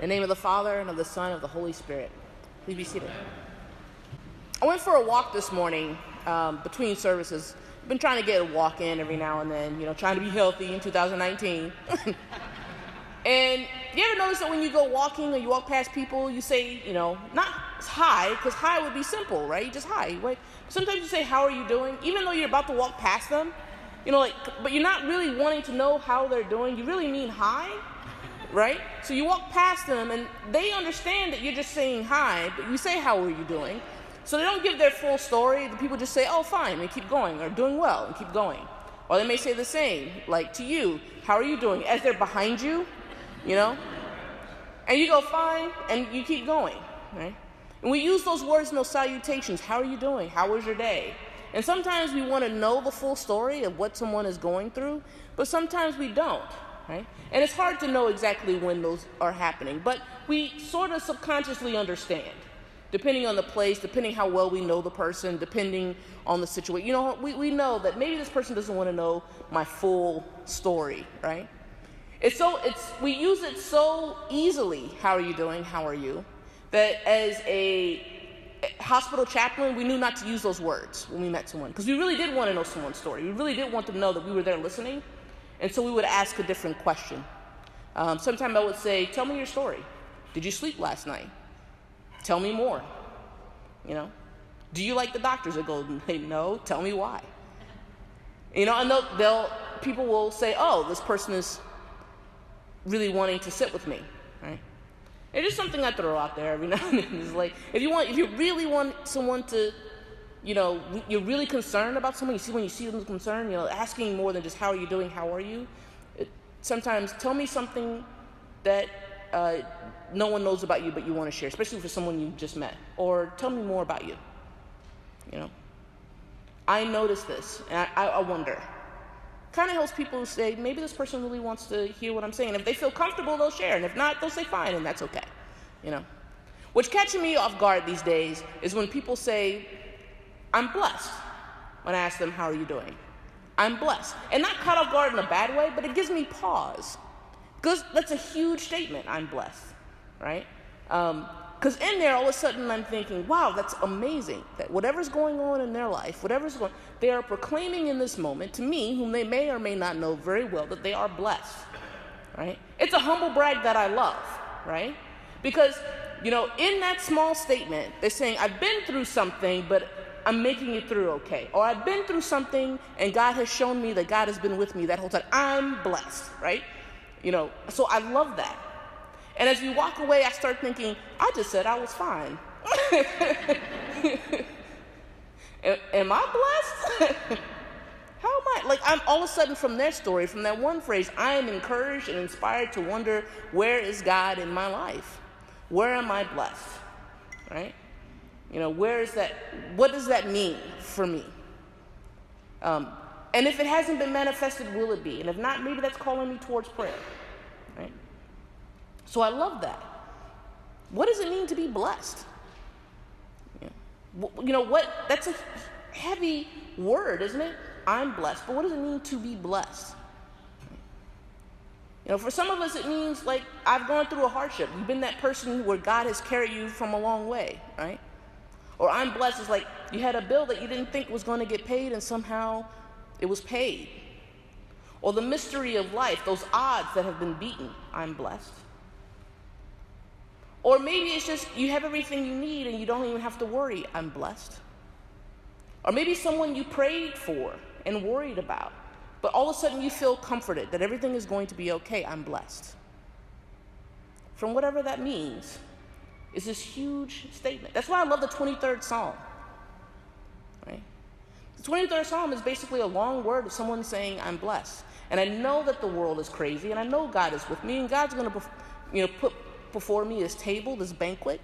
In the name of the Father, and of the Son, and of the Holy Spirit. Please be seated. I went for a walk this morning between services. I've been trying to get a walk in every now and then, trying to be healthy in 2019. And you ever notice that when you go walking or you walk past people, you say, not hi, because hi would be simple, right? Just hi. Right? Sometimes you say, how are you doing? Even though you're about to walk past them, but you're not really wanting to know how they're doing. You really mean hi, right? So you walk past them and they understand that you're just saying hi, but you say, how are you doing? So they don't give their full story. The people just say, oh, fine, and keep going, or doing well, and keep going. Or they may say the same, like to you, how are you doing? As they're behind you, and you go, fine, and you keep going, right? And we use those words in those salutations. How are you doing? How was your day? And sometimes we want to know the full story of what someone is going through, but sometimes we don't, right? And it's hard to know exactly when those are happening, but we sort of subconsciously understand, depending on the place, depending how well we know the person, depending on the situation. We know that maybe this person doesn't want to know my full story, right? We use it so easily, how are you doing, how are you, that as a hospital chaplain, we knew not to use those words when we met someone, because we really did want to know someone's story. We really did want them to know that we were there listening, and so we would ask a different question. Sometimes I would say, tell me your story. Did you sleep last night? Tell me more. Do you like the doctors? They go, no, tell me why. And people will say, oh, this person is really wanting to sit with me, right? It's just something I throw out there every now and then. It's like, if you really want someone to, you're really concerned about someone, when you see them concerned, asking more than just how are you doing, how are you? Sometimes tell me something that no one knows about you but you want to share, especially for someone you just met. Or tell me more about you. I noticed this, and I wonder. Kind of helps people say, maybe this person really wants to hear what I'm saying. If they feel comfortable, they'll share. And if not, they'll say fine, and that's okay. What's catching me off guard these days is when people say, I'm blessed, when I ask them, how are you doing? I'm blessed. And not caught off guard in a bad way, but it gives me pause. Because that's a huge statement, I'm blessed, right? Because in there, all of a sudden, I'm thinking, wow, that's amazing. That whatever's going on in their life, they are proclaiming in this moment to me, whom they may or may not know very well, that they are blessed, right? It's a humble brag that I love, right? Because, in that small statement, they're saying, I've been through something, but I'm making it through okay. Or I've been through something, and God has shown me that God has been with me that whole time. I'm blessed, right? So I love that. And as we walk away, I start thinking, I just said I was fine. Am I blessed? How am I? I'm all of a sudden from their story, from that one phrase, I am encouraged and inspired to wonder, where is God in my life? Where am I blessed? Right? Where is that? What does that mean for me? And if it hasn't been manifested, will it be? And if not, maybe that's calling me towards prayer. Right? So I love that. What does it mean to be blessed? That's a heavy word, isn't it? I'm blessed. But what does it mean to be blessed? For some of us, it means I've gone through a hardship. You've been that person where God has carried you from a long way, right? Or I'm blessed is you had a bill that you didn't think was going to get paid and somehow it was paid. Or the mystery of life, those odds that have been beaten, I'm blessed. Or maybe it's just you have everything you need and you don't even have to worry, I'm blessed. Or maybe someone you prayed for and worried about, but all of a sudden you feel comforted that everything is going to be okay, I'm blessed. From whatever that means, it's this huge statement. That's why I love the 23rd Psalm. Right? The 23rd Psalm is basically a long word of someone saying, I'm blessed. And I know that the world is crazy, and I know God is with me, and God's going to put before me this table, this banquet,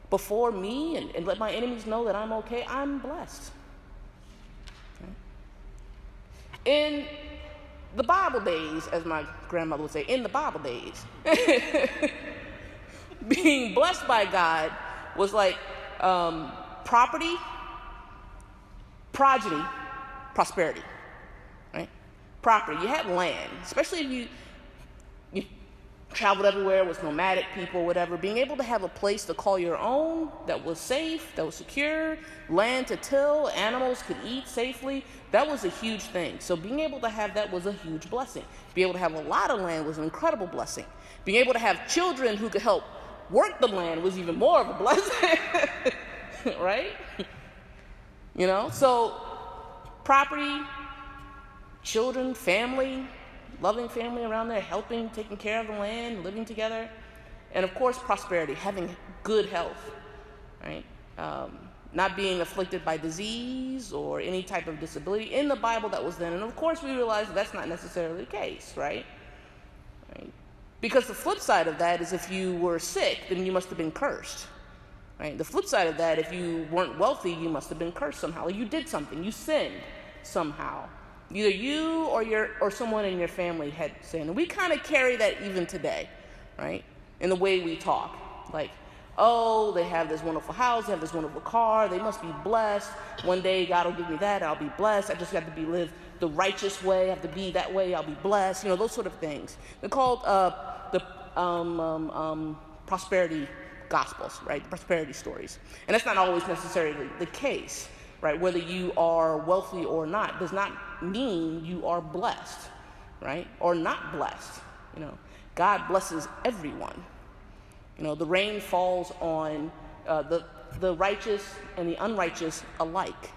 before me, and let my enemies know that I'm okay. I'm blessed. Okay? In the Bible days, as my grandmother would say, in the Bible days, being blessed by God was property, progeny, prosperity, right? Property. You had land, especially if traveled everywhere, was nomadic people, whatever. Being able to have a place to call your own that was safe, that was secure, land to till, animals could eat safely, that was a huge thing. So being able to have that was a huge blessing. Being able to have a lot of land was an incredible blessing. Being able to have children who could help work the land was even more of a blessing, right? You know, so property, children, family, loving family around there, helping, taking care of the land, living together. And of course, prosperity, having good health, right? Not being afflicted by disease or any type of disability. In the Bible, that was then. And of course, we realize that's not necessarily the case, right? Because the flip side of that is if you were sick, then you must have been cursed, right? The flip side of that, if you weren't wealthy, you must have been cursed somehow. You did something. You sinned somehow. Either you or someone in your family had sinned. And we kind of carry that even today, right? In the way we talk. Like, oh, they have this wonderful house, they have this wonderful car, they must be blessed. One day God will give me that, I'll be blessed. I just got to live the righteous way, I have to be that way, I'll be blessed. You know, those sort of things. They're called the prosperity gospels, right? The prosperity stories. And that's not always necessarily the case, right? Whether you are wealthy or not does not mean you are blessed, right? Or not blessed. You know, God blesses everyone. You know, the rain falls on the righteous and the unrighteous alike.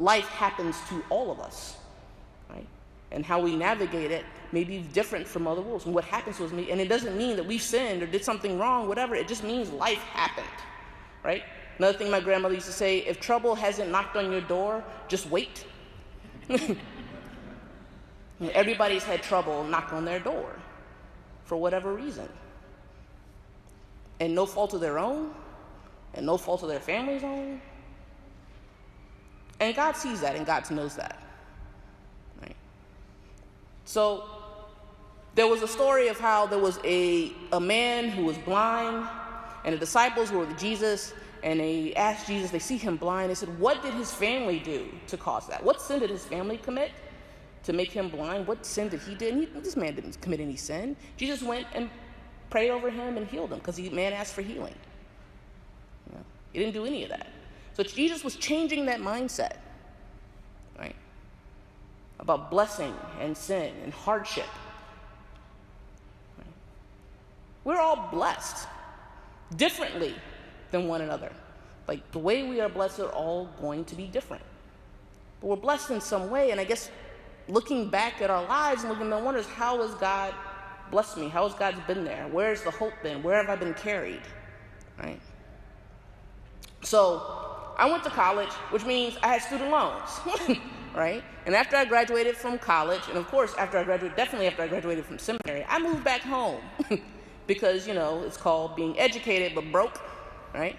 Life happens to all of us, right? And how we navigate it may be different from other worlds. And what happens with me, and it doesn't mean that we've sinned or did something wrong, whatever. It just means life happened, right? Another thing my grandmother used to say, if trouble hasn't knocked on your door, just wait. Everybody's had trouble knock on their door for whatever reason. And no fault of their own, and no fault of their family's own. And God sees that, and God knows that. Right? So there was a story of how there was a man who was blind, and the disciples were with Jesus, and they asked Jesus, they see him blind, they said, what did his family do to cause that? What sin did his family commit to make him blind? What sin did he do? And this man didn't commit any sin. Jesus went and prayed over him and healed him because the man asked for healing. You know, he didn't do any of that. So Jesus was changing that mindset, right? About blessing and sin and hardship. Right? We're all blessed differently than one another. Like the way we are blessed are all going to be different. But we're blessed in some way, and I guess looking back at our lives and looking at wonders, how has God blessed me? How has God been there? Where's the hope been? Where have I been carried? Right? So I went to college, which means I had student loans, right? And after I graduated from college, and of course definitely after I graduated from seminary, I moved back home because, you know, it's called being educated but broke, right?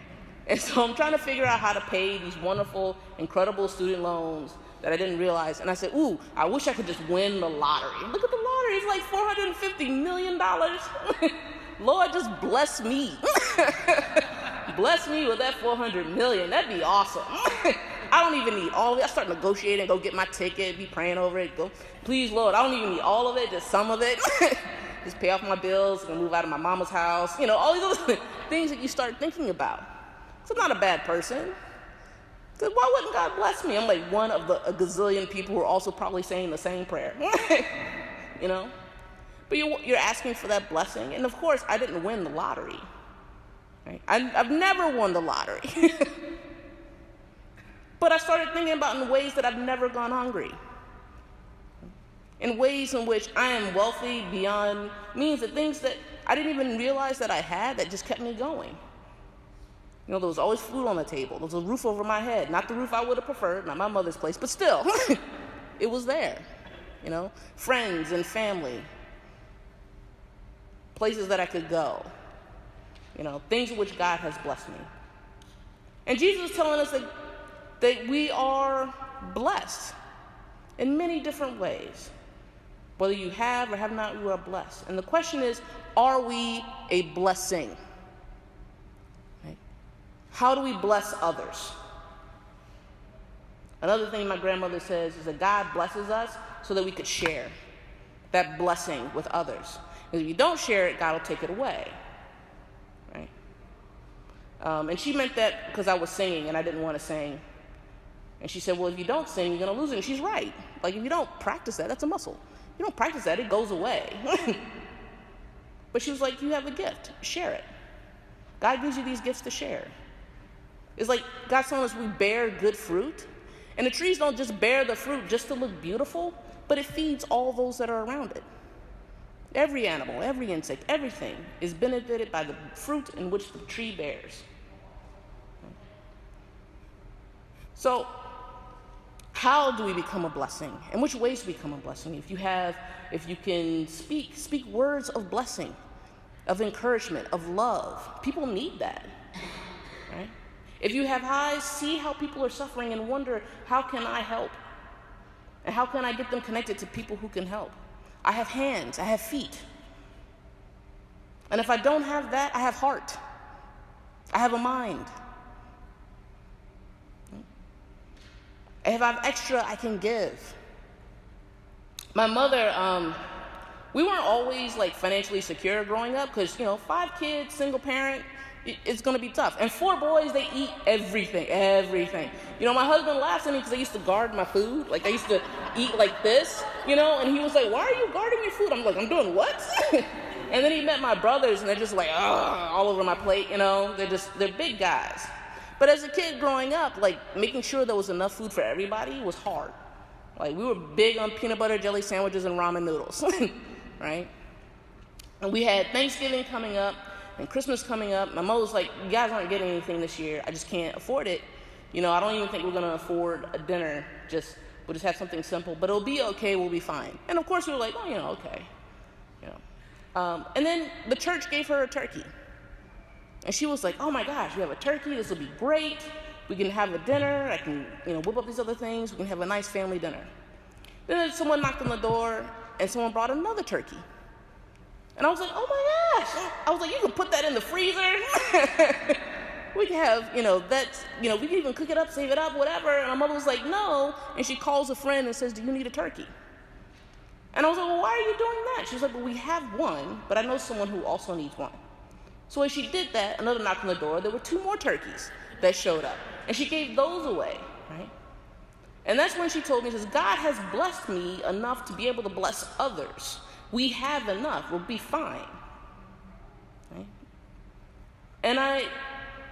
And so I'm trying to figure out how to pay these wonderful, incredible student loans that I didn't realize. And I said, ooh, I wish I could just win the lottery. Look at the lottery, it's like $450 million. Lord, just bless me. Bless me with that $400 million. That'd be awesome. I don't even need all of it. I start negotiating, go get my ticket, be praying over it. Go, please, Lord, I don't even need all of it, just some of it. Just pay off my bills and move out of my mama's house. You know, all these other things that you start thinking about. So I'm not a bad person. Because why wouldn't God bless me? I'm like one of a gazillion people who are also probably saying the same prayer. You know? But you're asking for that blessing. And of course, I didn't win the lottery. Right? I've never won the lottery. But I started thinking about in ways that I've never gone hungry. In ways in which I am wealthy beyond means, the things that I didn't even realize that I had that just kept me going. You know, there was always food on the table. There was a roof over my head. Not the roof I would have preferred, not my mother's place, but still, it was there. You know, friends and family, places that I could go. You know, things in which God has blessed me. And Jesus is telling us that we are blessed in many different ways. Whether you have or have not, you are blessed. And the question is, are we a blessing? Right? How do we bless others? Another thing my grandmother says is that God blesses us so that we could share that blessing with others. Because if you don't share it, God will take it away, right? And she meant that because I was singing and I didn't want to sing. And she said, well, if you don't sing, you're going to lose it. And she's right. Like, if you don't practice that, that's a muscle. If you don't practice that, it goes away. But she was like, you have a gift. Share it. God gives you these gifts to share. It's like God's telling us we bear good fruit. And the trees don't just bear the fruit just to look beautiful, but it feeds all those that are around it. Every animal, every insect, everything is benefited by the fruit in which the tree bears. So, how do we become a blessing? In which ways do we become a blessing? If you can speak words of blessing, of encouragement, of love. People need that, right? If you have eyes, see how people are suffering and wonder, how can I help? And how can I get them connected to people who can help? I have hands, I have feet. And if I don't have that, I have heart. I have a mind. And if I have extra, I can give. My mother, we weren't always like financially secure growing up because, 5 kids, single parent, it's going to be tough. And 4 boys, they eat everything. My husband laughs at me because I used to guard my food. Like, I used to eat like this, and he was like, why are you guarding your food? I'm like, I'm doing what? And then he met my brothers, and they're just like, all over my plate, They're big guys. But as a kid growing up, like, making sure there was enough food for everybody was hard. Like, we were big on peanut butter jelly sandwiches and ramen noodles, right? And we had Thanksgiving coming up and Christmas coming up. My mother was like, you guys aren't getting anything this year. I just can't afford it. I don't even think we're going to afford a dinner. We'll just have something simple. But it'll be okay. We'll be fine. And, of course, we were like, okay. And then the church gave her a turkey. And she was like, oh my gosh, we have a turkey. This will be great. We can have a dinner. I can, whip up these other things. We can have a nice family dinner. Then someone knocked on the door and someone brought another turkey. And I was like, oh my gosh. I was like, you can put that in the freezer. We can have, we can even cook it up, save it up, whatever. And my mother was like, no. And she calls a friend and says, do you need a turkey? And I was like, well, why are you doing that? She was like, well, we have one, but I know someone who also needs one. So when she did that, another knock on the door, there were 2 more turkeys that showed up. And she gave those away, right? And that's when she told me, she says, God has blessed me enough to be able to bless others. We have enough. We'll be fine. Right? And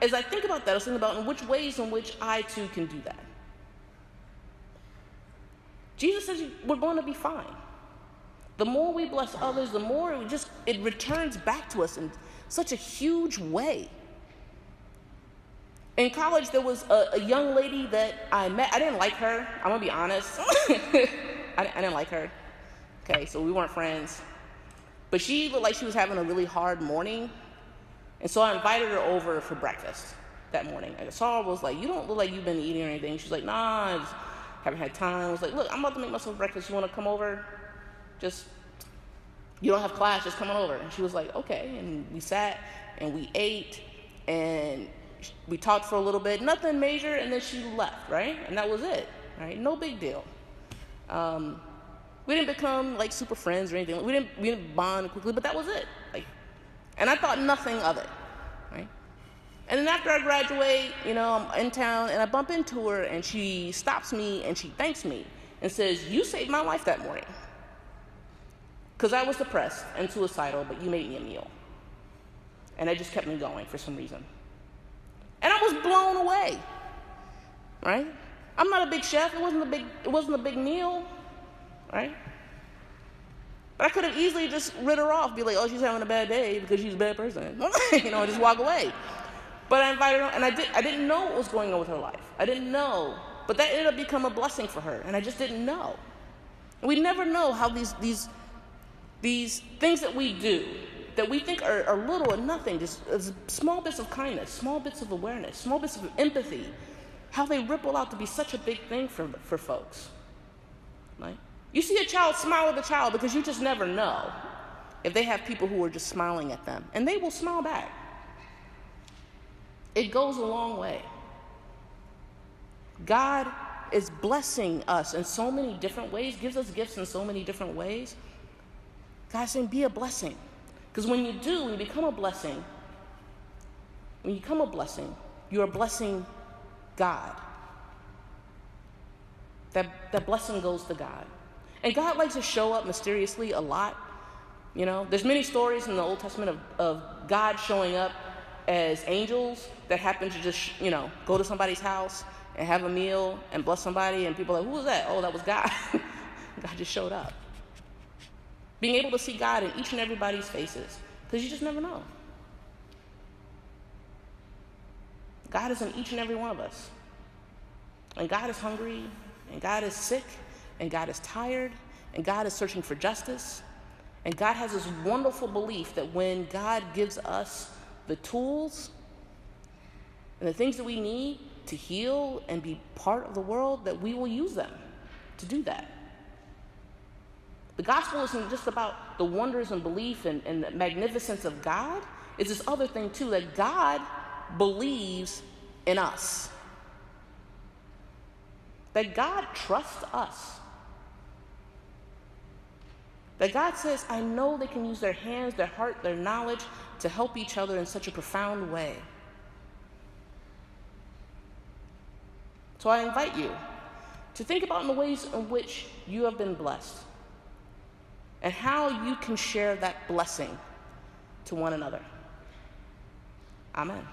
as I think about that, I was thinking about in which ways in which I too can do that. Jesus says we're going to be fine. The more we bless others, the more it returns back to us in such a huge way. In college, there was a young lady that I met. I didn't like her. I'm going to be honest. I didn't like her. Okay, so we weren't friends. But she looked like she was having a really hard morning. And so I invited her over for breakfast that morning. I saw her, was like, you don't look like you've been eating or anything. She's like, nah, I just haven't had time. I was like, look, I'm about to make myself breakfast. You want to come over? You don't have class, just come on over. And she was like, okay. And we sat and we ate and we talked for a little bit, nothing major, and then she left, right? And that was it, right? No big deal. We didn't become like super friends or anything. We didn't bond quickly, but that was it. And I thought nothing of it, right? And then after I graduate, I'm in town and I bump into her and she stops me and she thanks me and says, you saved my life that morning. Because I was depressed and suicidal, but you made me a meal. And that just kept me going for some reason. And I was blown away, right? I'm not a big chef. It wasn't a big meal, right? But I could have easily just rid her off, be like, oh, she's having a bad day because she's a bad person, and just walk away. But I invited her, and I didn't know what was going on with her life. I didn't know, but that ended up becoming a blessing for her, and I just didn't know. And we never know how these things that we do, that we think are little and nothing, just small bits of kindness, small bits of awareness, small bits of empathy, how they ripple out to be such a big thing for folks. Right? You see a child, smile at the child because you just never know if they have people who are just smiling at them, and they will smile back. It goes a long way. God is blessing us in so many different ways, gives us gifts in so many different ways. God's saying, be a blessing. Because when you do, when you become a blessing, you're blessing God. That blessing goes to God. And God likes to show up mysteriously a lot. You know, there's many stories in the Old Testament of God showing up as angels that happen to just, go to somebody's house and have a meal and bless somebody, and people are like, who was that? Oh, that was God. God just showed up. Being able to see God in each and everybody's faces, because you just never know. God is in each and every one of us. And God is hungry, and God is sick, and God is tired, and God is searching for justice. And God has this wonderful belief that when God gives us the tools and the things that we need to heal and be part of the world, that we will use them to do that. The gospel isn't just about the wonders and belief and the magnificence of God. It's this other thing too, that God believes in us. That God trusts us. That God says, I know they can use their hands, their heart, their knowledge to help each other in such a profound way. So I invite you to think about the ways in which you have been blessed and how you can share that blessing to one another. Amen.